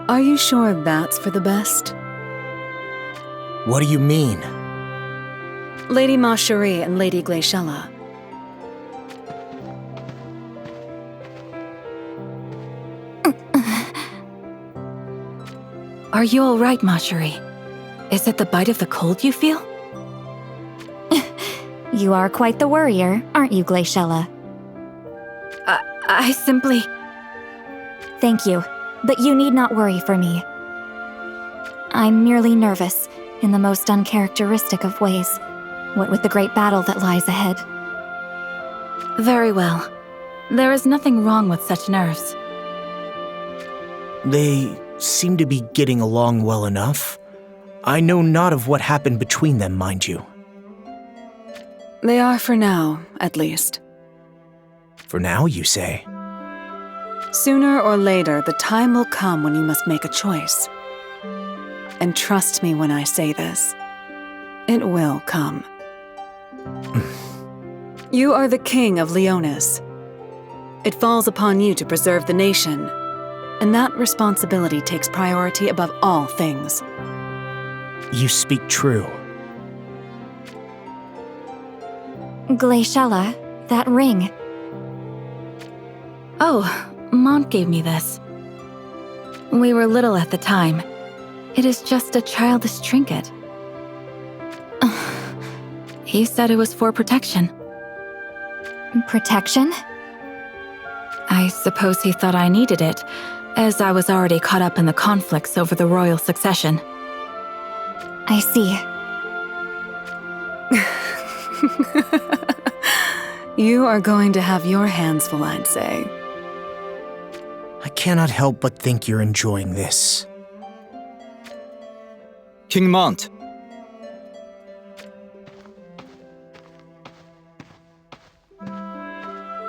Are you sure that's for the best? What do you mean? Lady Marcherie and Lady Glaciella. Are you all right, Marcherie? Is it the bite of the cold you feel? You are quite the worrier, aren't you, Glaciella? I simply... Thank you, but you need not worry for me. I'm merely nervous, in the most uncharacteristic of ways, what with the great battle that lies ahead. Very well. There is nothing wrong with such nerves. They seem to be getting along well enough. I know not of what happened between them, mind you. They are for now, at least. For now, you say? Sooner or later, the time will come when you must make a choice. And trust me when I say this. It will come. You are the king of Leonis. It falls upon you to preserve the nation, and that responsibility takes priority above all things. You speak true. Glaciella, that ring. Oh, Mont gave me this. We were little at the time. It is just a childish trinket. He said it was for protection. Protection? I suppose he thought I needed it, as I was already caught up in the conflicts over the royal succession. I see. You are going to have your hands full, I'd say. I cannot help but think you're enjoying this. King Mont.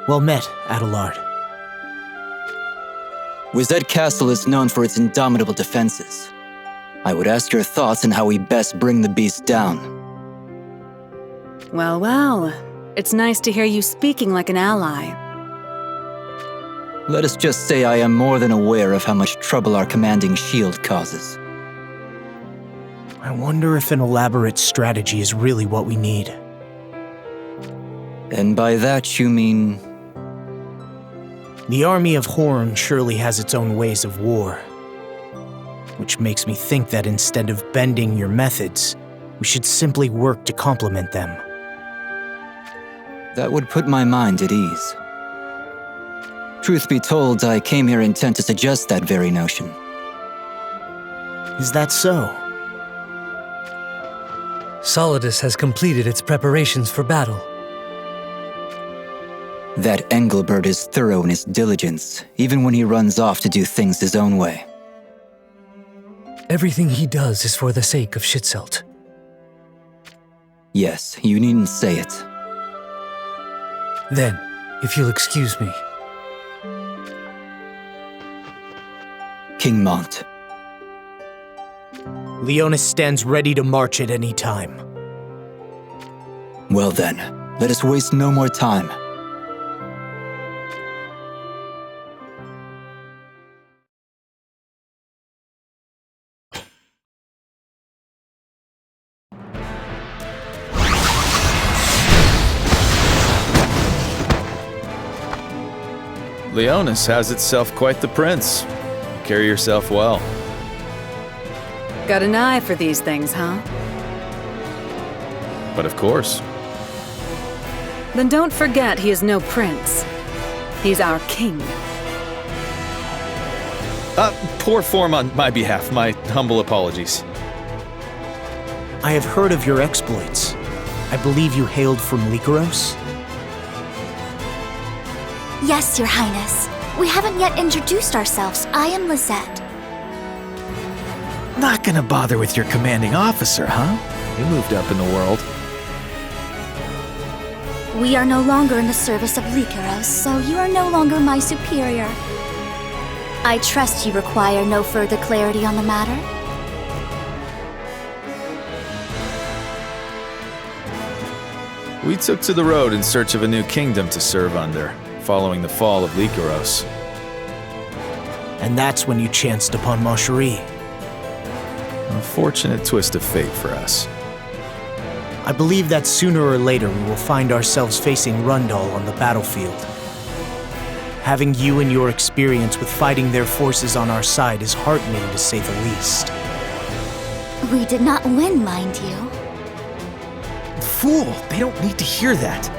Well met, Adelard. Wizette Castle is known for its indomitable defenses. I would ask your thoughts on how we best bring the beast down. Well, well. It's nice to hear you speaking like an ally. Let us just say I am more than aware of how much trouble our commanding shield causes. I wonder if an elaborate strategy is really what we need. And by that you mean... The army of Horn surely has its own ways of war. Which makes me think that instead of bending your methods, we should simply work to complement them. That would put my mind at ease. Truth be told, I came here intent to suggest that very notion. Is that so? Solidus has completed its preparations for battle. That Engelbert is thorough in his diligence, even when he runs off to do things his own way. Everything he does is for the sake of Schützelt. Yes, you needn't say it. Then, if you'll excuse me. King Mont. Leonis stands ready to march at any time. Well then, let us waste no more time. Leonis has itself quite the prince. Carry yourself well. Got an eye for these things, huh? But of course. Then don't forget he is no prince. He's our king. Poor form on my behalf. My humble apologies. I have heard of your exploits. I believe you hailed from Lycaros? Yes, Your Highness. We haven't yet introduced ourselves. I am Lisette. Not gonna bother with your commanding officer, huh? You moved up in the world. We are no longer in the service of Lycaros, so you are no longer my superior. I trust you require no further clarity on the matter. We took to the road in search of a new kingdom to serve under, following the fall of Lycaros. And that's when you chanced upon Macherie. Unfortunate twist of fate for us. I believe that sooner or later we will find ourselves facing Rundal on the battlefield. Having you and your experience with fighting their forces on our side is heartening, to say the least. We did not win, mind you. Fool! They don't need to hear that.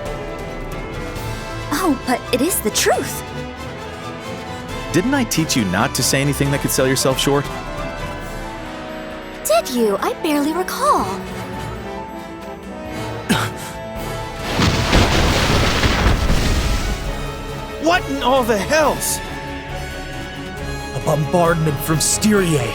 Oh, but it is the truth. Didn't I teach you not to say anything that could sell yourself short? Did you? I barely recall. What in all the hells? A bombardment from Styria.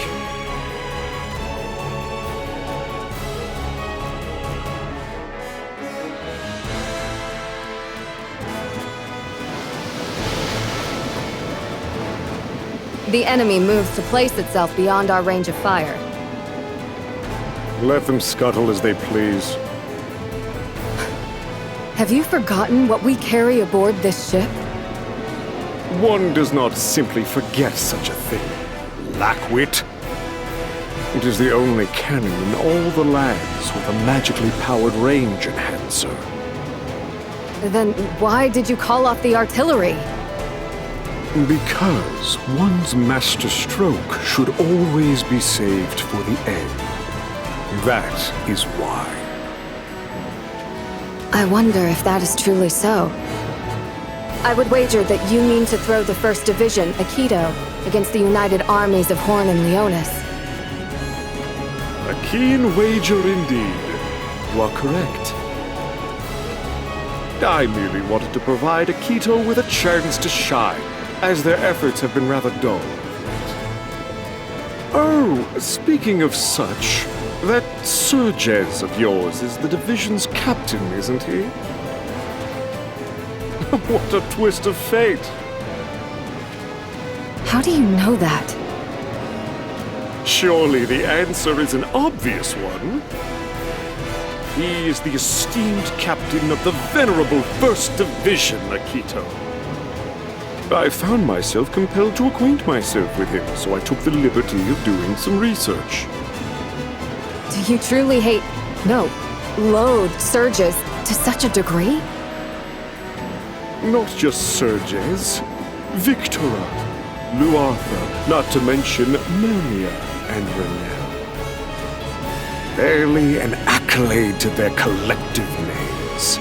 The enemy moves to place itself beyond our range of fire. Let them scuttle as they please. Have you forgotten what we carry aboard this ship? One does not simply forget such a thing. Lackwit. It is the only cannon in all the lands with a magically powered range enhancer. Then why did you call off the artillery? Because one's master stroke should always be saved for the end. That is why. I wonder if that is truly so. I would wager that you mean to throw the 1st Division, Akito, against the united armies of Horn and Leonis. A keen wager indeed. You are correct. I merely wanted to provide Akito with a chance to shine, as their efforts have been rather dull. Oh, speaking of such, that Serges of yours is the division's captain, isn't he? What a twist of fate! How do you know that? Surely the answer is an obvious one. He is the esteemed captain of the venerable 1st Division, Akito. I found myself compelled to acquaint myself with him, so I took the liberty of doing some research. Do you truly loathe Serges to such a degree? Not just Serges, Victora, Luartha, not to mention Melnia and Renel. Barely an accolade to their collective names.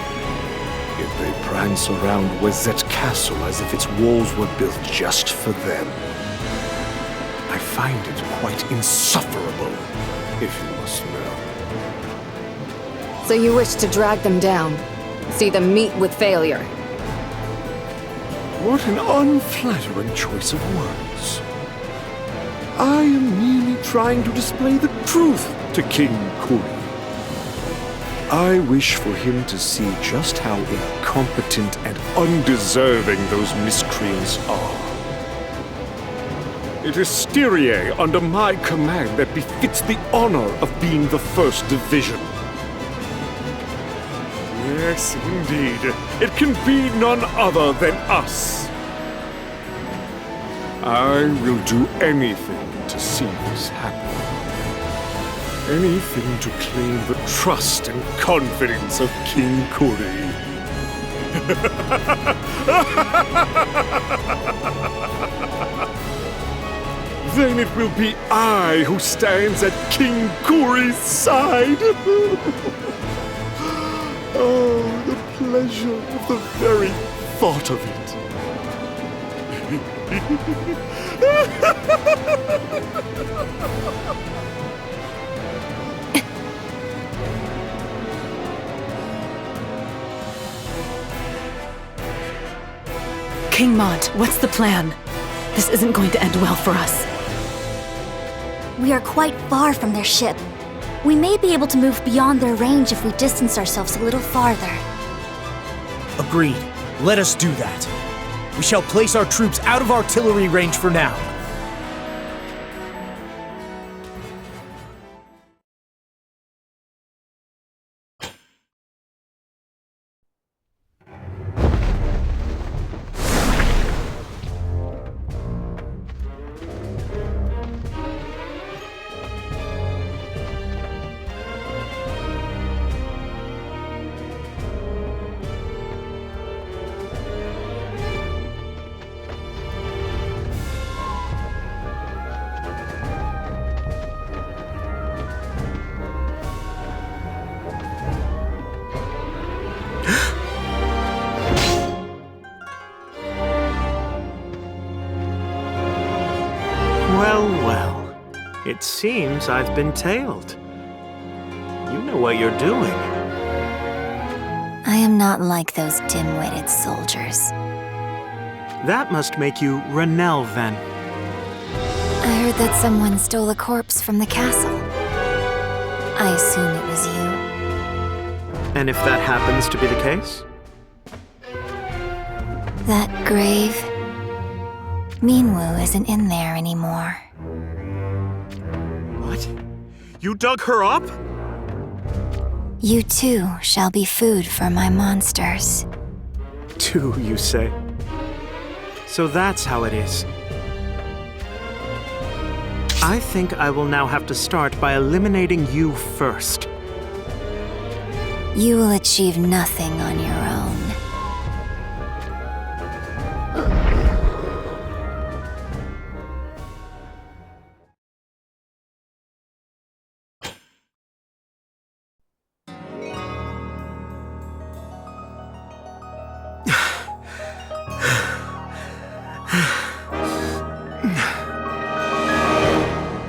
Yet they prance around Wazette Castle as if its walls were built just for them. I find it quite insufferable, if you must know. So you wish to drag them down, see them meet with failure. What an unflattering choice of words. I am merely trying to display the truth to King Kuri. I wish for him to see just how incompetent and undeserving those miscreants are. It is Styria under my command that befits the honor of being the 1st Division. Yes, indeed. It can be none other than us. I will do anything to see this happen. Anything to claim the trust and confidence of King Kuri. Then it will be I who stands at King Kuri's side. Oh, the pleasure of the very thought of it. King Mont, what's the plan? This isn't going to end well for us. We are quite far from their ship. We may be able to move beyond their range if we distance ourselves a little farther. Agreed. Let us do that. We shall place our troops out of artillery range for now. It seems I've been tailed. You know what you're doing. I am not like those dim-witted soldiers. That must make you Renelle, then. I heard that someone stole a corpse from the castle. I assume it was you. And if that happens to be the case? That grave... Minwu isn't in there anymore. What? You dug her up? You too shall be food for my monsters. Two, you say? So that's how it is. I think I will now have to start by eliminating you first. You will achieve nothing on your own.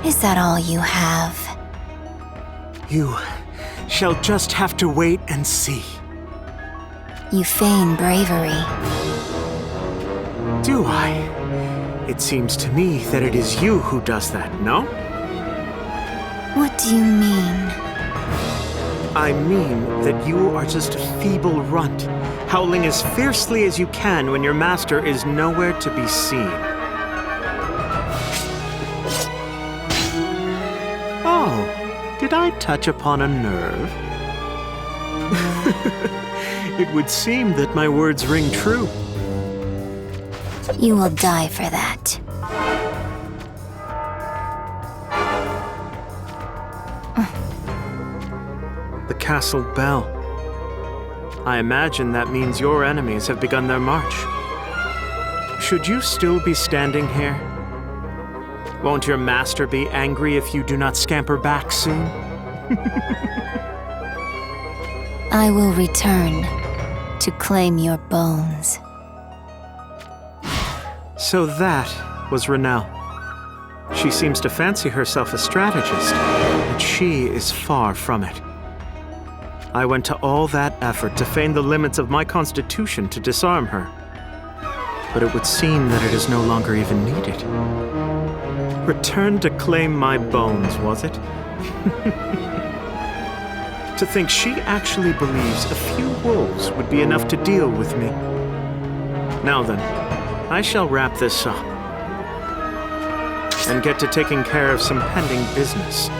Is that all you have? You shall just have to wait and see. You feign bravery. Do I? It seems to me that it is you who does that, no? What do you mean? I mean that you are just a feeble runt, howling as fiercely as you can when your master is nowhere to be seen. Oh, did I touch upon a nerve? It would seem that my words ring true. You will die for that. The castle bell. I imagine that means your enemies have begun their march. Should you still be standing here? Won't your master be angry if you do not scamper back soon? I will return to claim your bones. So that was Renelle. She seems to fancy herself a strategist, but she is far from it. I went to all that effort to feign the limits of my constitution to disarm her. But it would seem that it is no longer even needed. Return to claim my bones, was it? To think she actually believes a few wolves would be enough to deal with me. Now then, I shall wrap this up and get to taking care of some pending business.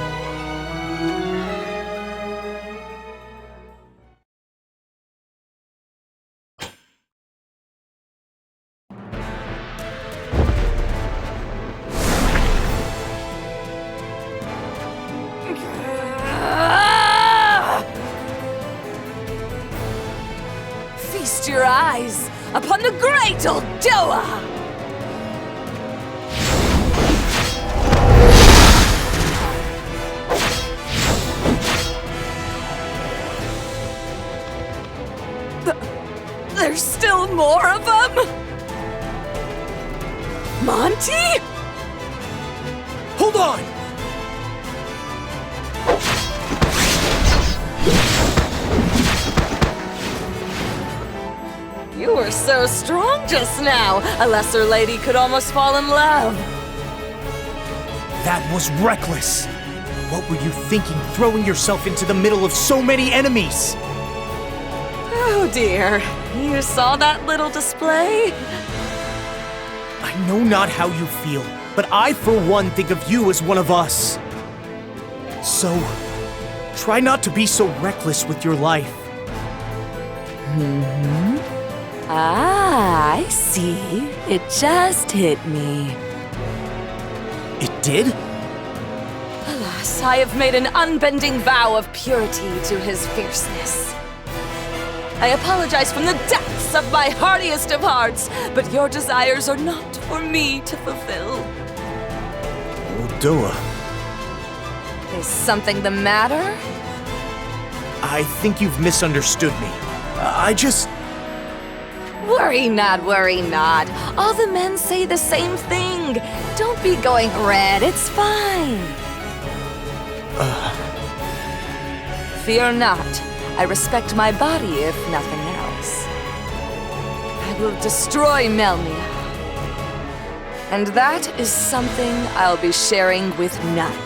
Feast your eyes upon the great Uldoa! There's still more of them? Monty? Hold on! You were so strong just now. A lesser lady could almost fall in love. That was reckless. What were you thinking, throwing yourself into the middle of so many enemies? Oh dear. You saw that little display? I know not how you feel, but I, for one, think of you as one of us. So, try not to be so reckless with your life. Ah, I see. It just hit me. It did? Alas, I have made an unbending vow of purity to his fierceness. I apologize from the depths of my heartiest of hearts, but your desires are not for me to fulfill. Uldoa. Is something the matter? I think you've misunderstood me. I just... Worry not, worry not. All the men say the same thing. Don't be going red, it's fine. Fear not. I respect my body, if nothing else. I will destroy Melnia. And that is something I'll be sharing with none.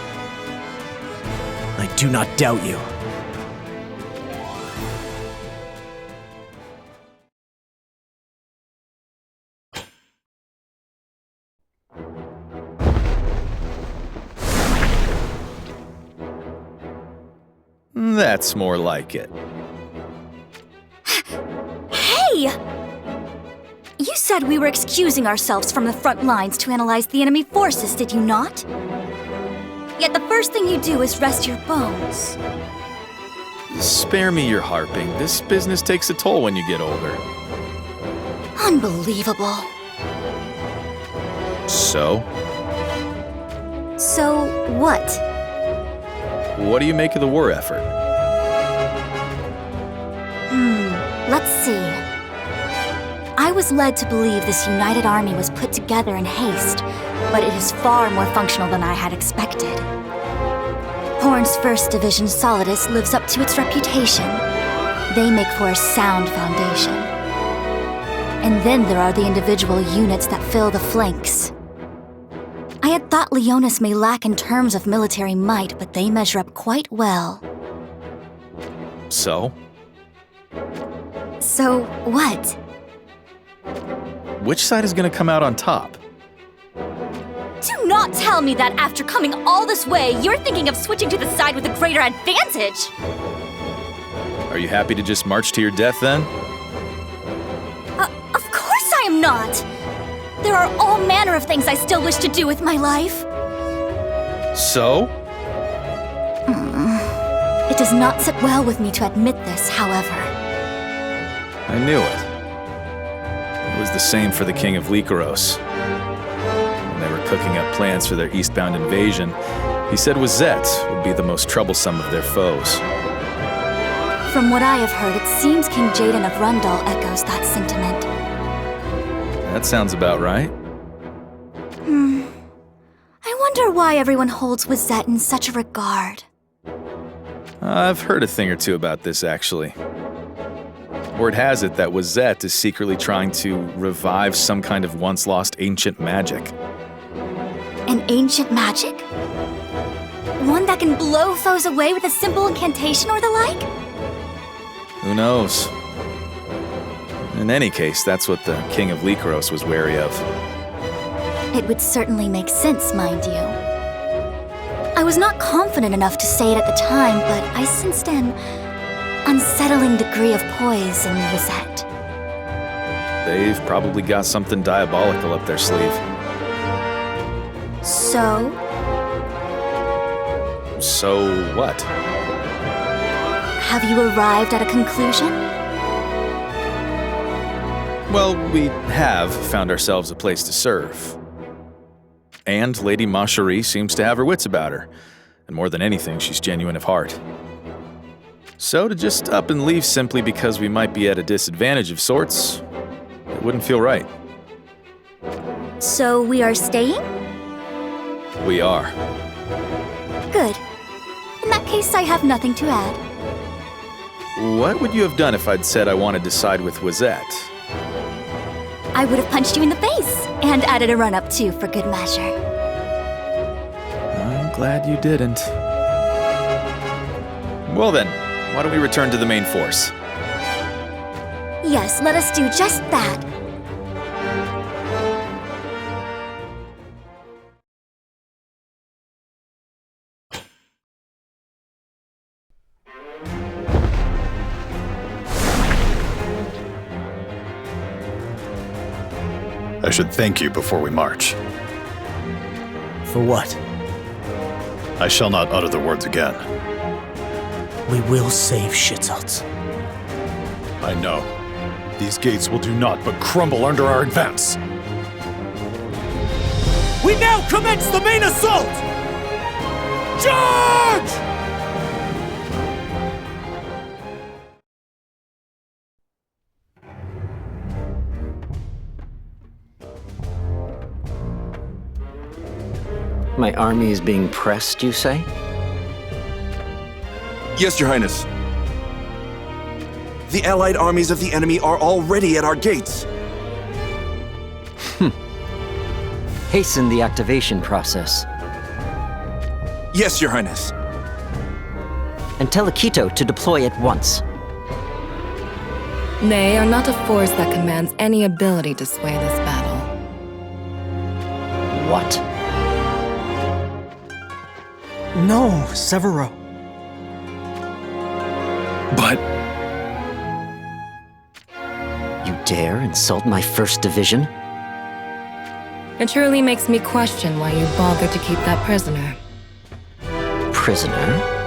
I do not doubt you. That's more like it. Hey! You said we were excusing ourselves from the front lines to analyze the enemy forces, did you not? Yet the first thing you do is rest your bones. Spare me your harping. This business takes a toll when you get older. Unbelievable. So? So what? What do you make of the war effort? Let's see. I was led to believe this united army was put together in haste, but it is far more functional than I had expected. Horn's 1st Division Solidus lives up to its reputation. They make for a sound foundation. And then there are the individual units that fill the flanks. I had thought Leonis may lack in terms of military might, but they measure up quite well. So? So what? Which side is going to come out on top? Do not tell me that after coming all this way, you're thinking of switching to the side with a greater advantage! Are you happy to just march to your death then? Of course I am not! There are all manner of things I still wish to do with my life. So? It does not sit well with me to admit this, however. I knew it. It was the same for the King of Lycaros. When they were cooking up plans for their eastbound invasion, he said Wazette would be the most troublesome of their foes. From what I have heard, it seems King Jaden of Rundal echoes that sentiment. That sounds about right. I wonder why everyone holds Wazette in such a regard. I've heard a thing or two about this, actually. Word has it that Wazette is secretly trying to revive some kind of once-lost ancient magic. An ancient magic? One that can blow foes away with a simple incantation or the like? Who knows? In any case, that's what the King of Lycaros was wary of. It would certainly make sense, mind you. I was not confident enough to say it at the time, but I sensed an unsettling degree of poise in Wazette. They've probably got something diabolical up their sleeve. So? So what? Have you arrived at a conclusion? Well, we have found ourselves a place to serve. And Lady Macherie seems to have her wits about her. And more than anything, she's genuine of heart. So to just up and leave simply because we might be at a disadvantage of sorts, it wouldn't feel right. So we are staying? We are. Good. In that case, I have nothing to add. What would you have done if I'd said I wanted to side with Wazette? I would have punched you in the face, and added a run-up too, for good measure. I'm glad you didn't. Well then, why don't we return to the main force? Yes, let us do just that. I should thank you before we march. For what? I shall not utter the words again. We will save Schützelt. I know. These gates will do naught but crumble under our advance. We now commence the main assault! Charge! My army is being pressed, you say? Yes, Your Highness. The allied armies of the enemy are already at our gates. Hasten the activation process. Yes, Your Highness. And tell Akito to deploy at once. They are not a force that commands any ability to sway this battle. What? No, Severo. But... You dare insult my 1st Division? It truly makes me question why you bothered to keep that prisoner. Prisoner?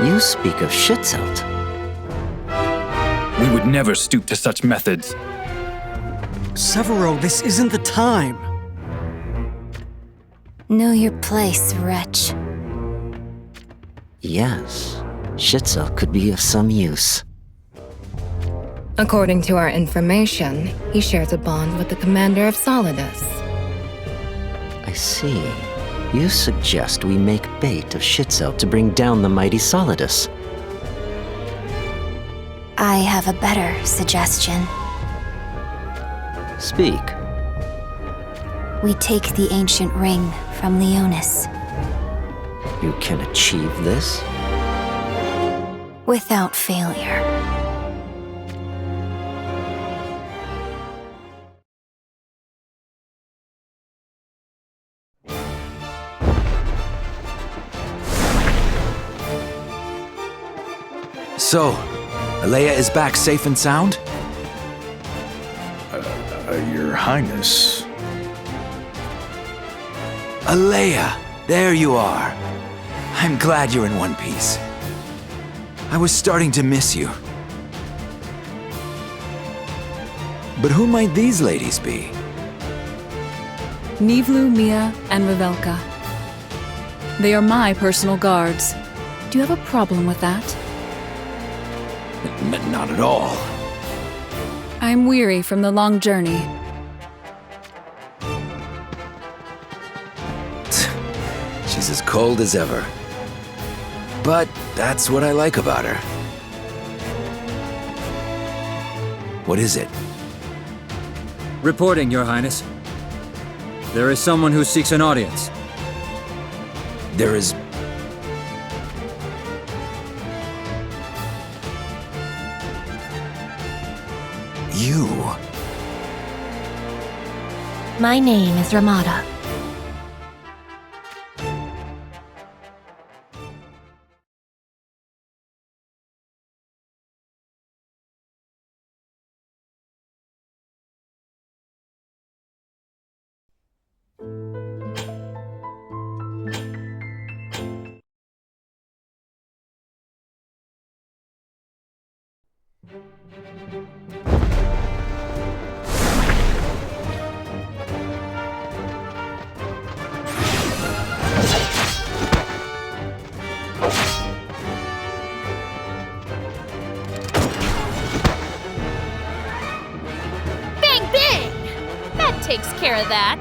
You speak of Schitzelt. We would never stoop to such methods. Severo, this isn't the time. Know your place, wretch. Yes, Schitzelt could be of some use. According to our information, he shares a bond with the commander of Solidus. I see. You suggest we make bait of Schitzelt to bring down the mighty Solidus. I have a better suggestion. Speak. We take the ancient ring from Leonis. You can achieve this? Without failure. So, Alea is back safe and sound? Your Highness. Alea, there you are. I'm glad you're in one piece. I was starting to miss you. But who might these ladies be? Nivlu, Mia, and Revelka. They are my personal guards. Do you have a problem with that? Not at all. I'm weary from the long journey. She's as cold as ever. But that's what I like about her. What is it? Reporting, Your Highness. There is someone who seeks an audience. There is... You. My name is Ramada. Takes care of that.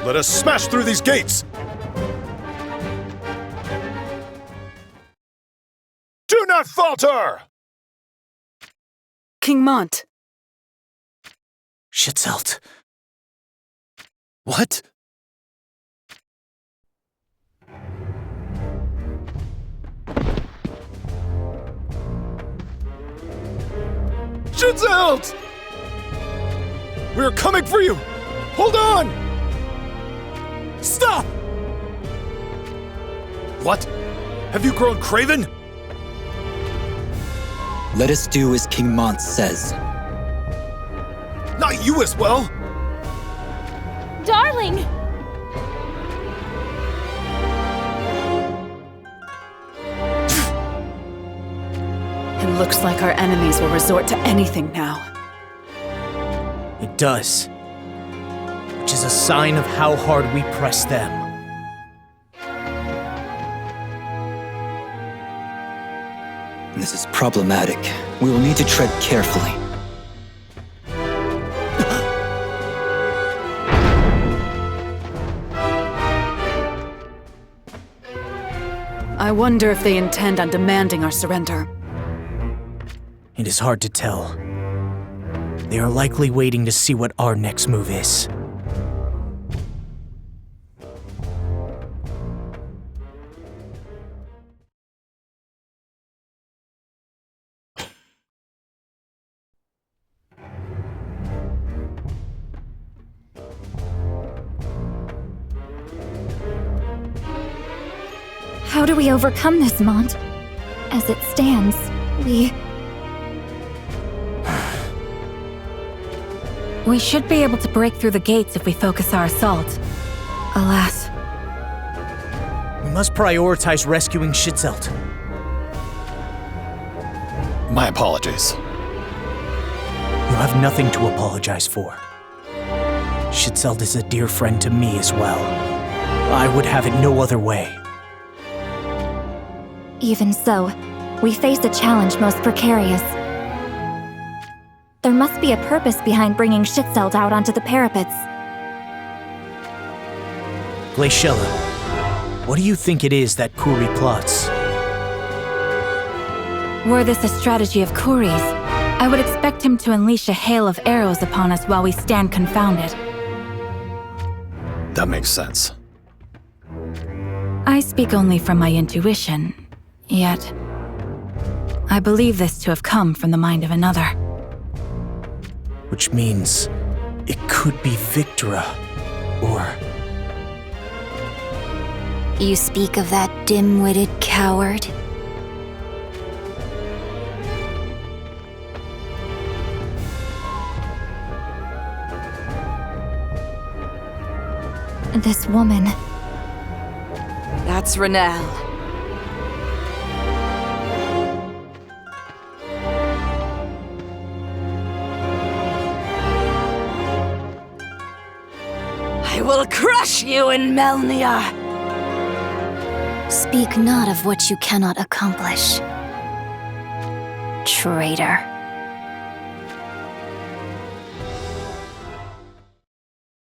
Let us smash through these gates! Do not falter! King Mont. Schitzelt. What? Schitzelt! We are coming for you! Hold on! Stop! What? Have you grown craven? Let us do as King Mont says. Not you as well! Darling! It looks like our enemies will resort to anything now. It does. Which is a sign of how hard we press them. This is problematic. We will need to tread carefully. I wonder if they intend on demanding our surrender. It is hard to tell. They are likely waiting to see what our next move is. How do we overcome this, Mont? As it stands, we... We should be able to break through the gates if we focus our assault. Alas. We must prioritize rescuing Schützelt. My apologies. You have nothing to apologize for. Schützelt is a dear friend to me as well. I would have it no other way. Even so, we face a challenge most precarious. There must be a purpose behind bringing Schützelt out onto the parapets. Glaciella, what do you think it is that Kuri plots? Were this a strategy of Kuri's, I would expect him to unleash a hail of arrows upon us while we stand confounded. That makes sense. I speak only from my intuition, yet I believe this to have come from the mind of another. Which means it could be Victora, or... You speak of that dim-witted coward? This woman... That's Renelle. I will crush you in Melnia! Speak not of what you cannot accomplish, traitor.